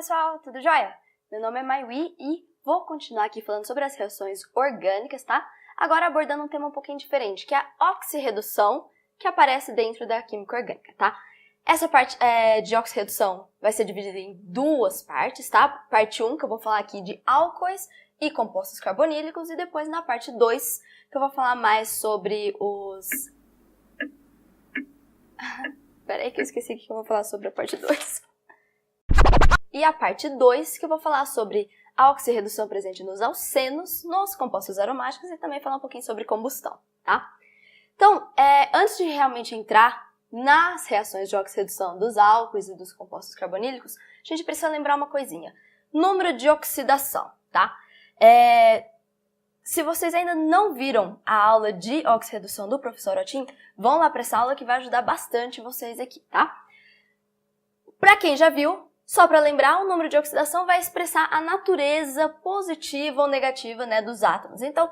pessoal, tudo jóia? Meu nome é Maiwi e vou continuar aqui falando sobre as reações orgânicas, tá? Agora abordando um tema um pouquinho diferente, que é a oxirredução, que aparece dentro da química orgânica, tá? Essa parte de oxirredução vai ser dividida em duas partes, tá? Parte 1, que eu vou falar aqui de álcoois e compostos carbonílicos, e depois na parte 2, que eu vou falar mais sobre os... Peraí que eu esqueci que eu vou falar sobre a parte 2. E a parte 2, que eu vou falar sobre a oxirredução presente nos alcenos, nos compostos aromáticos e também falar um pouquinho sobre combustão, tá? Então, antes de realmente entrar nas reações de oxirredução dos álcoois e dos compostos carbonílicos, a gente precisa lembrar uma coisinha. Número de oxidação, tá? Se vocês ainda não viram a aula de oxirredução do professor Otin, vão lá para essa aula que vai ajudar bastante vocês aqui, tá? Para quem já viu, só para lembrar, o número de oxidação vai expressar a natureza positiva ou negativa, né, dos átomos. Então,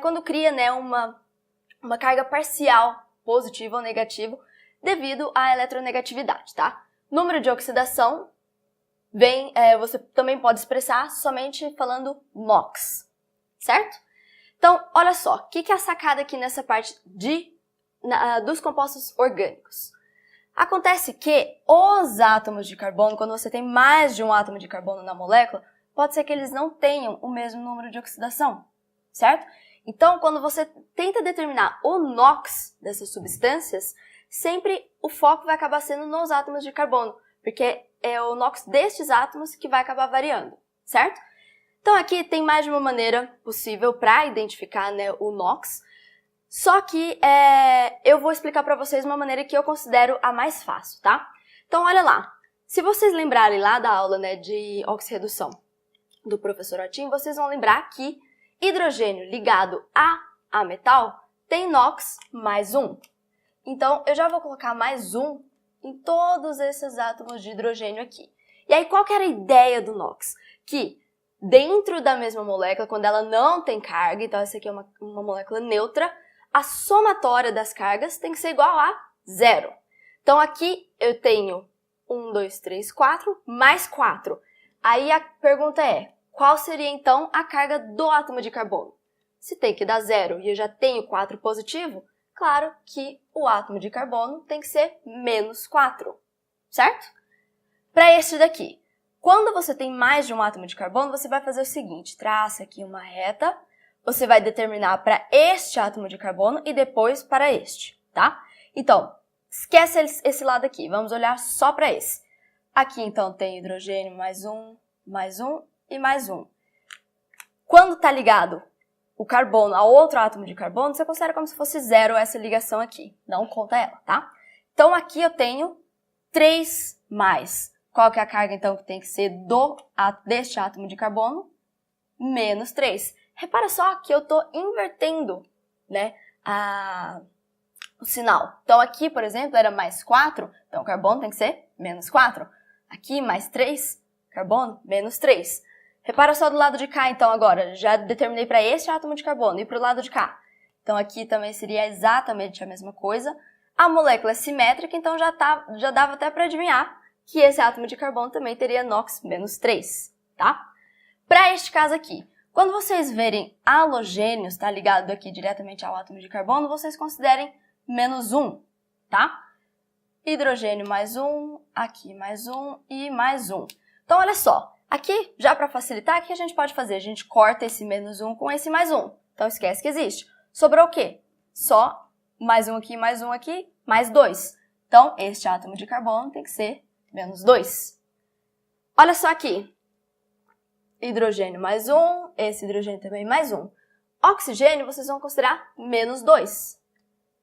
quando cria, né, uma carga parcial positiva ou negativa devido à eletronegatividade, tá? Número de oxidação você também pode expressar somente falando NOx, certo? Então, olha só, o que é a sacada aqui nessa parte dos compostos orgânicos? Acontece que os átomos de carbono, quando você tem mais de um átomo de carbono na molécula, pode ser que eles não tenham o mesmo número de oxidação, certo? Então, quando você tenta determinar o NOx dessas substâncias, sempre o foco vai acabar sendo nos átomos de carbono, porque é o NOx destes átomos que vai acabar variando, certo? Então, aqui tem mais de uma maneira possível para identificar, né, o NOx. Só que eu vou explicar para vocês uma maneira que eu considero a mais fácil, tá? Então, olha lá. Se vocês lembrarem lá da aula, né, de oxirredução do professor Otin, vocês vão lembrar que hidrogênio ligado a metal tem NOx mais 1. Então, eu já vou colocar mais 1 em todos esses átomos de hidrogênio aqui. E aí, qual que era a ideia do NOx? Que dentro da mesma molécula, quando ela não tem carga, então essa aqui é uma molécula neutra, a somatória das cargas tem que ser igual a 0. Então, aqui eu tenho 1, 2, 3, 4, mais 4. Aí a pergunta é, qual seria então a carga do átomo de carbono? Se tem que dar 0 e eu já tenho 4 positivo, claro que o átomo de carbono tem que ser menos 4, certo? Para este daqui, quando você tem mais de um átomo de carbono, você vai fazer o seguinte, traça aqui uma reta, você vai determinar para este átomo de carbono e depois para este, tá? Então, esquece esse lado aqui, vamos olhar só para esse. Aqui, então, tem hidrogênio mais 1 e mais 1. Quando está ligado o carbono a outro átomo de carbono, você considera como se fosse 0 essa ligação aqui, não conta ela, tá? Então, aqui eu tenho 3 mais. Qual que é a carga, então, que tem que ser deste átomo de carbono? Menos 3. Repara só que eu estou invertendo, né, o sinal. Então, aqui, por exemplo, era mais 4, então o carbono tem que ser menos 4. Aqui, mais 3, carbono, menos 3. Repara só do lado de cá, então, agora. Já determinei para este átomo de carbono e para o lado de cá. Então, aqui também seria exatamente a mesma coisa. A molécula é simétrica, então já dava até para adivinhar que esse átomo de carbono também teria NOx menos 3, tá? Para este caso aqui, quando vocês verem halogênios, tá ligado aqui diretamente ao átomo de carbono, vocês considerem menos 1, tá? Hidrogênio mais 1, aqui mais 1 e mais 1. Então, olha só, aqui, já para facilitar, o que a gente pode fazer? A gente corta esse menos 1 com esse mais 1. Então, esquece que existe. Sobrou o quê? Só mais 1 aqui, mais 2. Então, este átomo de carbono tem que ser menos 2. Olha só aqui. Hidrogênio mais 1, esse hidrogênio também mais 1. Oxigênio vocês vão considerar menos 2.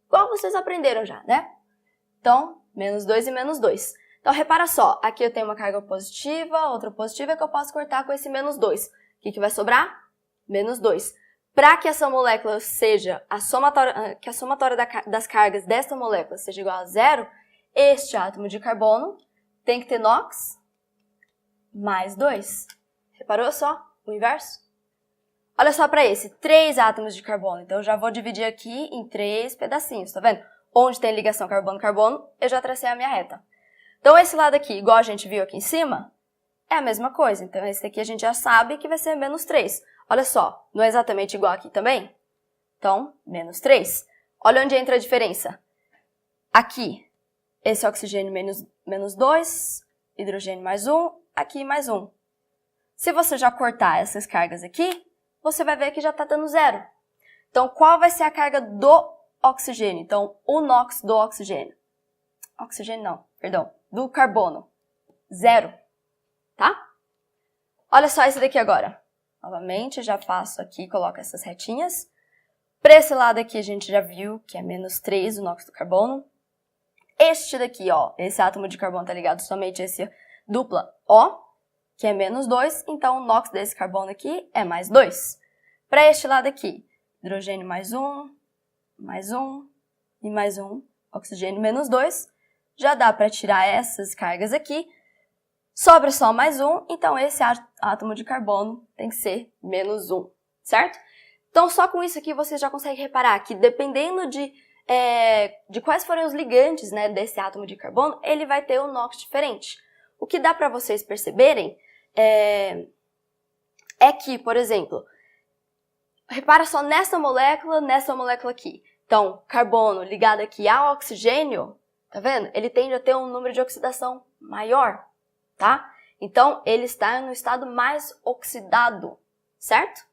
Igual vocês aprenderam já, né? Então, menos 2 e menos 2. Então, repara só, aqui eu tenho uma carga positiva, outra positiva que eu posso cortar com esse menos 2. O que vai sobrar? Menos 2. Para que essa molécula seja, que a somatória das cargas desta molécula seja igual a 0, este átomo de carbono tem que ter NOx mais 2. Reparou só o inverso? Olha só para esse, 3 átomos de carbono. Então, eu já vou dividir aqui em 3 pedacinhos, tá vendo? Onde tem ligação carbono-carbono, eu já tracei a minha reta. Então, esse lado aqui, igual a gente viu aqui em cima, é a mesma coisa. Então, esse daqui a gente já sabe que vai ser menos 3. Olha só, não é exatamente igual aqui também? Então, menos 3. Olha onde entra a diferença. Aqui, esse oxigênio menos 2, hidrogênio mais 1, aqui mais 1. Se você já cortar essas cargas aqui, você vai ver que já está dando 0. Então, qual vai ser a carga do oxigênio? Então, o NOx do oxigênio. Oxigênio não, perdão, do carbono. 0, tá? Olha só esse daqui agora. Novamente, já faço aqui, coloco essas retinhas. Para esse lado aqui, a gente já viu que é menos 3 o NOx do carbono. Este daqui, ó, esse átomo de carbono tá ligado somente a esse dupla O, que é menos 2, então o NOx desse carbono aqui é mais 2. Para este lado aqui, hidrogênio mais 1 e mais 1, oxigênio menos 2. Já dá para tirar essas cargas aqui. Sobra só mais 1, então esse átomo de carbono tem que ser menos 1, certo? Então, só com isso aqui você já consegue reparar que dependendo de quais forem os ligantes, né, desse átomo de carbono, ele vai ter um NOx diferente. O que dá para vocês perceberem é que, por exemplo, repara só nessa molécula aqui. Então, carbono ligado aqui ao oxigênio, tá vendo? Ele tende a ter um número de oxidação maior, tá? Então, ele está no estado mais oxidado, certo?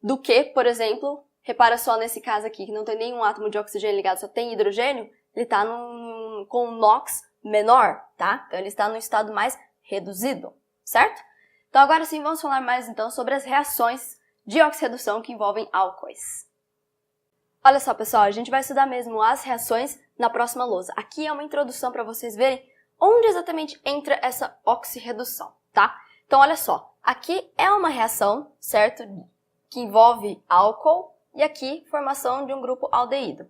Do que, por exemplo, repara só nesse caso aqui, que não tem nenhum átomo de oxigênio ligado, só tem hidrogênio, ele está com um NOx menor, tá? Então, ele está no estado mais reduzido, certo? Então, agora sim, vamos falar mais então sobre as reações de oxirredução que envolvem álcoois. Olha só, pessoal, a gente vai estudar mesmo as reações na próxima lousa. Aqui é uma introdução para vocês verem onde exatamente entra essa oxirredução, tá? Então, olha só, aqui é uma reação, certo? Que envolve álcool e aqui formação de um grupo aldeído.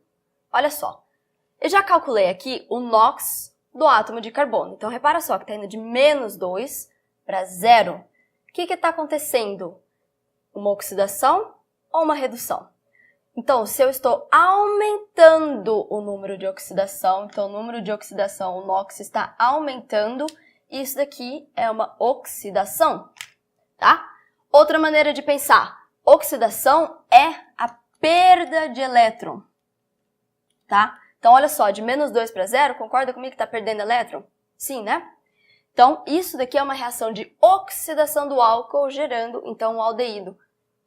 Olha só, eu já calculei aqui o NOx do átomo de carbono. Então, repara só que está indo de menos 2 para 0. O que está acontecendo? Uma oxidação ou uma redução? Então, se eu estou aumentando o número de oxidação, então o número de oxidação, o NOx está aumentando, isso daqui é uma oxidação, tá? Outra maneira de pensar, oxidação é a perda de elétron, tá? Então, olha só, de menos 2 para 0, concorda comigo que está perdendo elétron? Sim, né? Então, isso daqui é uma reação de oxidação do álcool, gerando, então, um aldeído.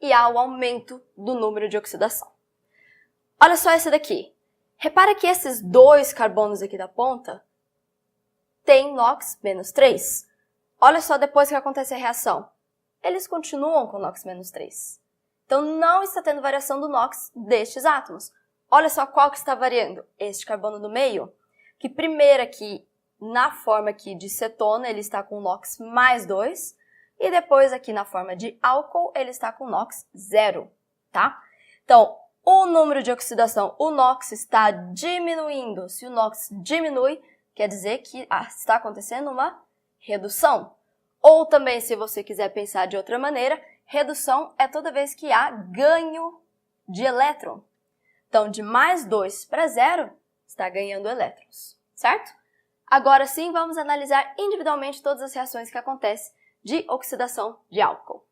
E há o aumento do número de oxidação. Olha só esse daqui. Repara que esses dois carbonos aqui da ponta têm NOx menos 3. Olha só depois que acontece a reação. Eles continuam com NOx menos 3. Então, não está tendo variação do NOx destes átomos. Olha só qual que está variando. Este carbono do meio, que primeiro aqui, na forma aqui de cetona, ele está com NOx mais 2. E depois aqui na forma de álcool, ele está com NOx 0, tá? Então, o número de oxidação, o NOx está diminuindo. Se o NOx diminui, quer dizer que está acontecendo uma redução. Ou também, se você quiser pensar de outra maneira, redução é toda vez que há ganho de elétron. Então, de mais 2 para 0, está ganhando elétrons, certo? Agora sim, vamos analisar individualmente todas as reações que acontecem de oxidação de álcool.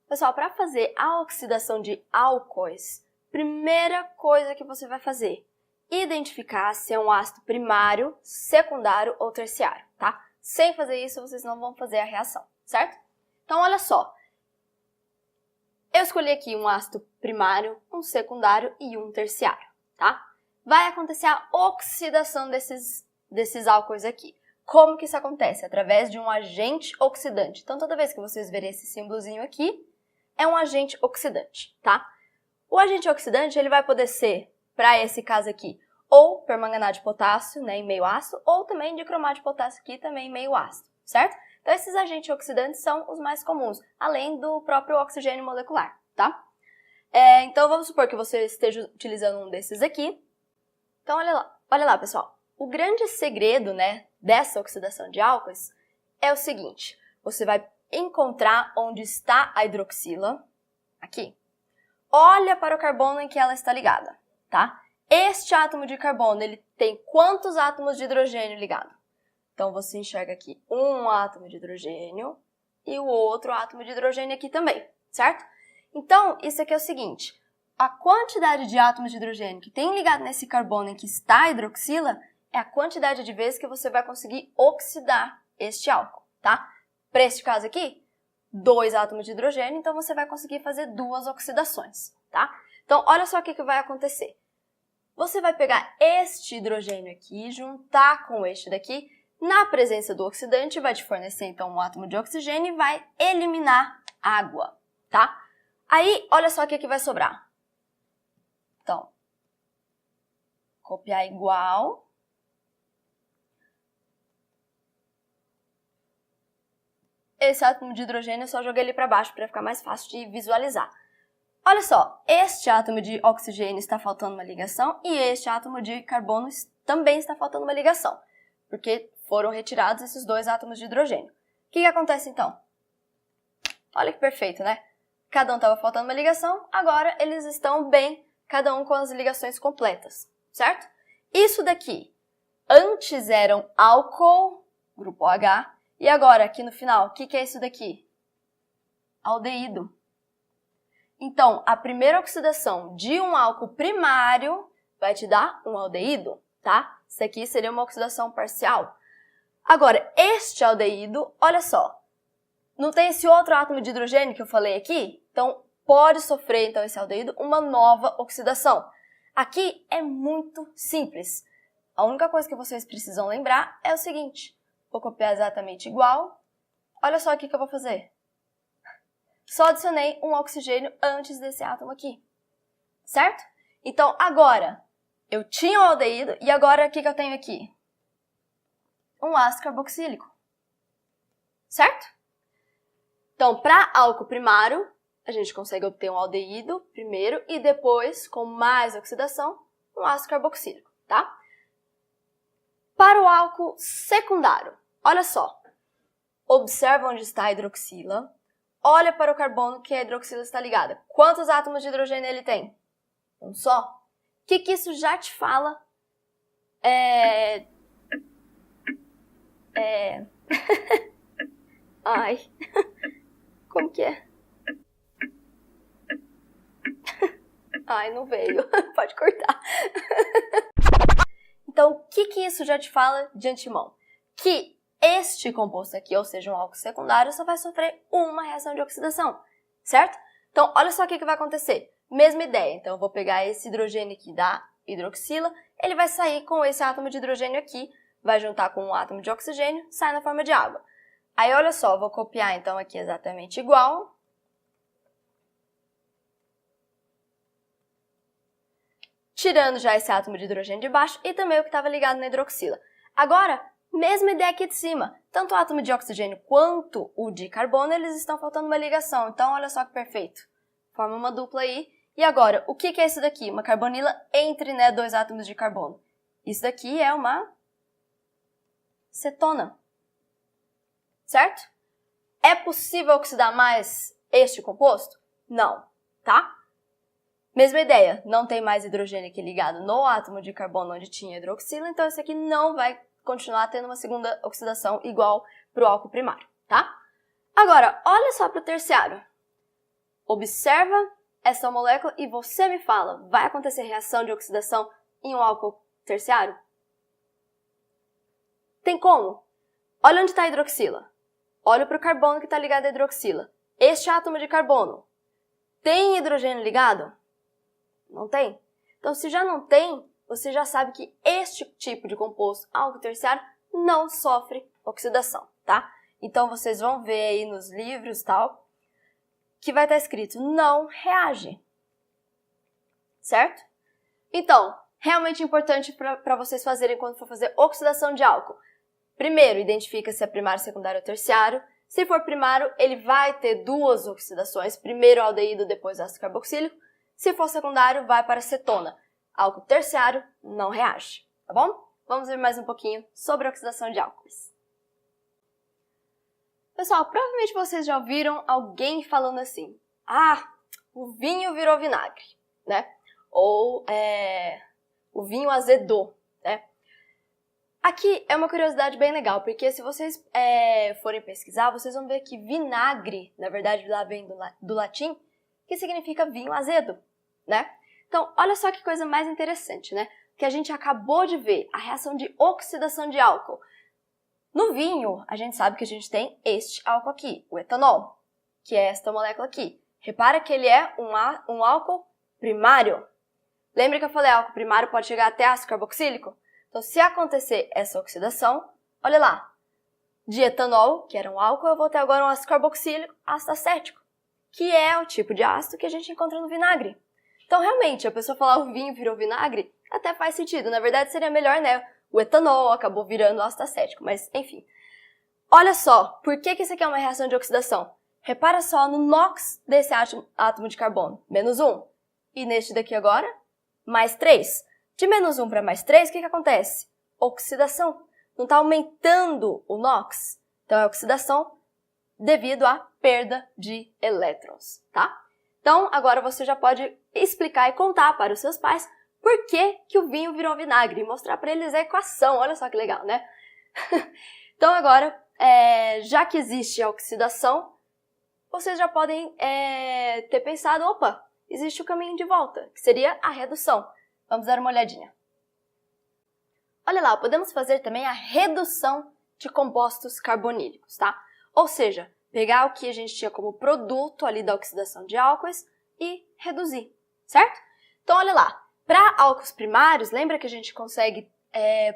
Pessoal, para fazer a oxidação de álcoois, primeira coisa que você vai fazer, identificar se é um ácido primário, secundário ou terciário, tá? Sem fazer isso, vocês não vão fazer a reação, certo? Então, olha só. Eu escolhi aqui um ácido primário, um secundário e um terciário, tá? Vai acontecer a oxidação desses álcoois aqui. Como que isso acontece? Através de um agente oxidante. Então, toda vez que vocês verem esse símbolozinho aqui, é um agente oxidante, tá? O agente oxidante, ele vai poder ser, para esse caso aqui, ou permanganato de potássio, né, em meio ácido, ou também dicromato de potássio aqui, também em meio ácido, certo? Então, esses agentes oxidantes são os mais comuns, além do próprio oxigênio molecular, tá? Então, vamos supor que você esteja utilizando um desses aqui. Então, olha lá, pessoal. O grande segredo, né, dessa oxidação de álcoois é o seguinte. Você vai encontrar onde está a hidroxila, aqui. Olha para o carbono em que ela está ligada, tá? Este átomo de carbono, ele tem quantos átomos de hidrogênio ligado? Então, você enxerga aqui um átomo de hidrogênio e o outro átomo de hidrogênio aqui também, certo? Então, isso aqui é o seguinte, a quantidade de átomos de hidrogênio que tem ligado nesse carbono em que está a hidroxila é a quantidade de vezes que você vai conseguir oxidar este álcool, tá? Para este caso aqui, 2 átomos de hidrogênio, então você vai conseguir fazer 2 oxidações, tá? Então, olha só o que vai acontecer. Você vai pegar este hidrogênio aqui, juntar com este daqui, na presença do oxidante, vai te fornecer, então, um átomo de oxigênio e vai eliminar água, tá? Aí, olha só o que vai sobrar. Então, copiar igual. Esse átomo de hidrogênio eu só joguei ele para baixo para ficar mais fácil de visualizar. Olha só, este átomo de oxigênio está faltando uma ligação e este átomo de carbono também está faltando uma ligação, porque foram retirados esses 2 átomos de hidrogênio. O que acontece então? Olha que perfeito, né? Cada um estava faltando uma ligação, agora eles estão bem, cada um com as ligações completas, certo? Isso daqui, antes eram álcool, grupo OH, e agora, aqui no final, o que é isso daqui? Aldeído. Então, a primeira oxidação de um álcool primário vai te dar um aldeído, tá? Isso aqui seria uma oxidação parcial. Agora, este aldeído, olha só, não tem esse outro átomo de hidrogênio que eu falei aqui? Então, pode sofrer, então, esse aldeído, uma nova oxidação. Aqui é muito simples. A única coisa que vocês precisam lembrar é o seguinte. Vou copiar exatamente igual. Olha só o que eu vou fazer. Só adicionei um oxigênio antes desse átomo aqui. Certo? Então, agora, eu tinha um aldeído e agora o que eu tenho aqui? Um ácido carboxílico. Certo? Então, para álcool primário, a gente consegue obter um aldeído primeiro e depois, com mais oxidação, um ácido carboxílico, tá? Para o álcool secundário, olha só. Observa onde está a hidroxila. Olha para o carbono que a hidroxila está ligada. Quantos átomos de hidrogênio ele tem? Um só. O que isso já te fala? Ai, como que é? Ai, não veio. Pode cortar. Então, o que isso já te fala de antemão? Que este composto aqui, ou seja, um álcool secundário, só vai sofrer uma reação de oxidação, certo? Então, olha só o que vai acontecer. Mesma ideia. Então, eu vou pegar esse hidrogênio aqui da hidroxila, ele vai sair com esse átomo de hidrogênio aqui, vai juntar com um átomo de oxigênio, sai na forma de água. Aí, olha só, eu vou copiar, então, aqui exatamente igual. Tirando já esse átomo de hidrogênio de baixo e também o que estava ligado na hidroxila. Agora, mesma ideia aqui de cima. Tanto o átomo de oxigênio quanto o de carbono, eles estão faltando uma ligação. Então, olha só que perfeito. Forma uma dupla aí. E agora, o que é isso daqui? Uma carbonila entre, 2 átomos de carbono. Isso daqui é uma cetona. Certo? É possível oxidar mais este composto? Não, tá? Mesma ideia, não tem mais hidrogênio aqui ligado no átomo de carbono onde tinha hidroxila, então esse aqui não vai continuar tendo uma segunda oxidação igual para o álcool primário, tá? Agora, olha só para o terciário. Observa essa molécula e você me fala, vai acontecer reação de oxidação em um álcool terciário? Tem como? Olha onde está a hidroxila. Olha para o carbono que está ligado à hidroxila. Este átomo de carbono tem hidrogênio ligado? Não tem? Então, se já não tem, você já sabe que este tipo de composto, álcool terciário, não sofre oxidação, tá? Então, vocês vão ver aí nos livros tal, que vai estar escrito não reage. Certo? Então, realmente importante para vocês fazerem quando for fazer oxidação de álcool. Primeiro, identifica se é primário, secundário ou terciário. Se for primário, ele vai ter 2 oxidações, primeiro aldeído, depois ácido carboxílico. Se for secundário, vai para cetona. Álcool terciário não reage, tá bom? Vamos ver mais um pouquinho sobre a oxidação de álcools. Pessoal, provavelmente vocês já ouviram alguém falando assim, o vinho virou vinagre, né? Ou o vinho azedou, né? Aqui é uma curiosidade bem legal, porque se vocês forem pesquisar, vocês vão ver que vinagre, na verdade, lá vem do latim, que significa vinho azedo, né? Então, olha só que coisa mais interessante, né? Que a gente acabou de ver, a reação de oxidação de álcool. No vinho, a gente sabe que a gente tem este álcool aqui, o etanol, que é esta molécula aqui. Repara que ele é um álcool primário. Lembra que eu falei álcool primário pode chegar até ácido carboxílico? Então, se acontecer essa oxidação, olha lá, de etanol, que era um álcool, eu vou ter agora um ácido carboxílico, ácido acético, que é o tipo de ácido que a gente encontra no vinagre. Então, realmente, a pessoa falar o vinho virou vinagre, até faz sentido. Na verdade, seria melhor, né? O etanol acabou virando ácido acético, mas enfim. Olha só, por que isso aqui é uma reação de oxidação? Repara só no NOx desse átomo de carbono, -1. E neste daqui agora, mais 3. De -1 para mais 3, o que acontece? Oxidação. Não está aumentando o NOx. Então, é oxidação devido à perda de elétrons, tá? Então, agora você já pode explicar e contar para os seus pais por que o vinho virou vinagre e mostrar para eles a equação. Olha só que legal, né? Então, agora, já que existe a oxidação, vocês já podem ter pensado, opa, existe o caminho de volta, que seria a redução. Vamos dar uma olhadinha. Olha lá, podemos fazer também a redução de compostos carbonílicos, tá? Ou seja, pegar o que a gente tinha como produto ali da oxidação de álcoois e reduzir, certo? Então, olha lá, para álcools primários, lembra que a gente consegue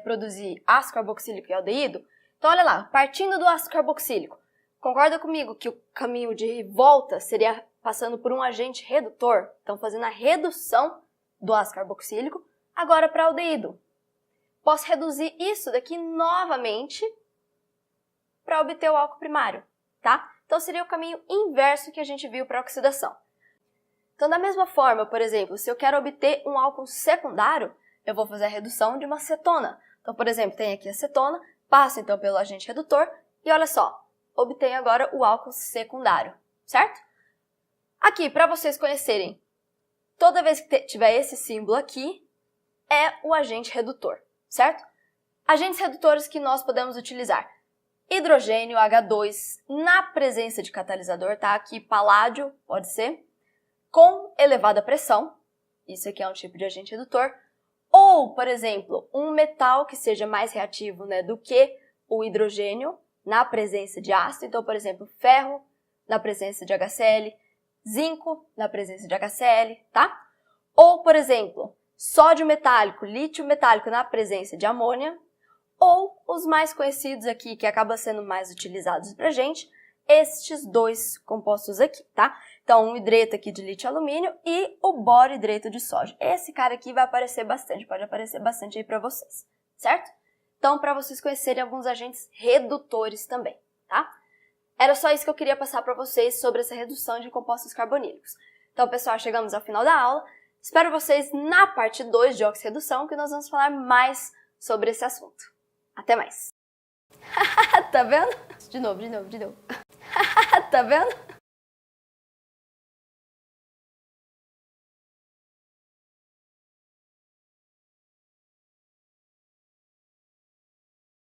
produzir ácido carboxílico e aldeído? Então, olha lá, partindo do ácido carboxílico, concorda comigo que o caminho de volta seria passando por um agente redutor? Então, fazendo a redução do ácido carboxílico, agora para aldeído. Posso reduzir isso daqui novamente para obter o álcool primário, tá? Então, seria o caminho inverso que a gente viu para a oxidação. Então, da mesma forma, por exemplo, se eu quero obter um álcool secundário, eu vou fazer a redução de uma cetona. Então, por exemplo, tem aqui a cetona, passa então pelo agente redutor e olha só, obtenho agora o álcool secundário, certo? Aqui, para vocês conhecerem, toda vez que tiver esse símbolo aqui, é o agente redutor, certo? Agentes redutores que nós podemos utilizar. Hidrogênio, H2, na presença de catalisador, tá? Aqui paládio, pode ser, com elevada pressão, isso aqui é um tipo de agente redutor, ou, por exemplo, um metal que seja mais reativo, né, do que o hidrogênio na presença de ácido, então, por exemplo, ferro na presença de HCl, zinco na presença de HCl, tá? Ou, por exemplo, sódio metálico, lítio metálico na presença de amônia, ou os mais conhecidos aqui, que acabam sendo mais utilizados pra gente, estes dois compostos aqui, tá? Então, um hidreto aqui de lítio e alumínio e o boro-hidreto de sódio. Esse cara aqui vai aparecer bastante, pode aparecer bastante aí pra vocês, certo? Então, para vocês conhecerem alguns agentes redutores também, tá? Era só isso que eu queria passar para vocês sobre essa redução de compostos carbonílicos. Então, pessoal, chegamos ao final da aula. Espero vocês na parte 2 de oxirredução, que nós vamos falar mais sobre esse assunto. Até mais! Tá vendo? De novo. Tá vendo?